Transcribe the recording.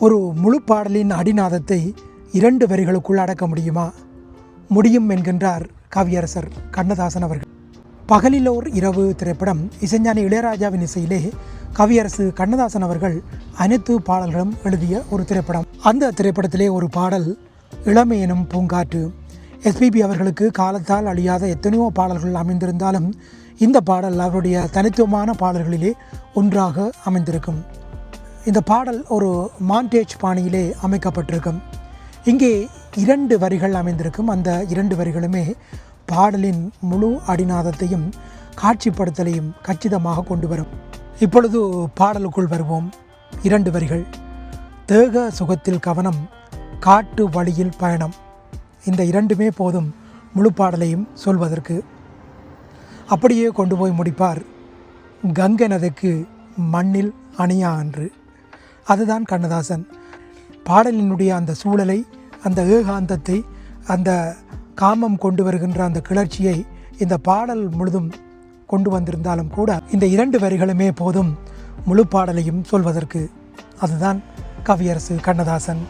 ஒரு முழு பாடலின் அடிநாதத்தை 2 வரிகளுக்குள் அடக்க முடியுமா? முடியும் என்கின்றார் கவியரசர் கண்ணதாசன் அவர்கள். பகலிலோர் இரவு திரைப்படம் இசைஞானி இளையராஜாவின் இசையிலே கவியரசு கண்ணதாசன் அவர்கள் அனைத்து பாடல்களும் எழுதிய ஒரு திரைப்படம். அந்த திரைப்படத்திலே ஒரு பாடல் இளமை எனும் பூங்காற்று. எஸ்பிபி அவர்களுக்கு காலத்தால் அழியாத எத்தனையோ பாடல்கள் அமைந்திருந்தாலும் இந்த பாடல் அவருடைய தனித்துவமான பாடல்களிலே ஒன்றாக அமைந்திருக்கும். இந்த பாடல் ஒரு மாண்டேஜ் பாணியிலே அமைக்கப்பட்டிருக்கும். இங்கே 2 வரிகள் அமைந்திருக்கும். அந்த 2 வரிகளுமே பாடலின் முழு அடிநாதத்தையும் காட்சிப்படுத்தலையும் கச்சிதமாக கொண்டு வரும். இப்பொழுது பாடலுக்குள் வருவோம். 2 வரிகள். தேக சுகத்தில் கவனம், காட்டு வழியில் பயணம். இந்த 2மே போதும் முழு பாடலையும் சொல்வதற்கு. அப்படியே கொண்டு போய் முடிப்பார். கங்கை நதிக்கு மண்ணில் அணியா அன்று. அதுதான் கண்ணதாசன். பாடலினுடைய அந்த சூழலை, அந்த ஏகாந்தத்தை, அந்த காமம் கொண்டு வருகின்ற அந்த கிளர்ச்சியை இந்த பாடல் முழுதும் கொண்டு வந்திருந்தாலும் கூட இந்த 2 வரிகளுமே போதும் முழு பாடலையும் சொல்வதற்கு. அதுதான் கவியரசு கண்ணதாசன்.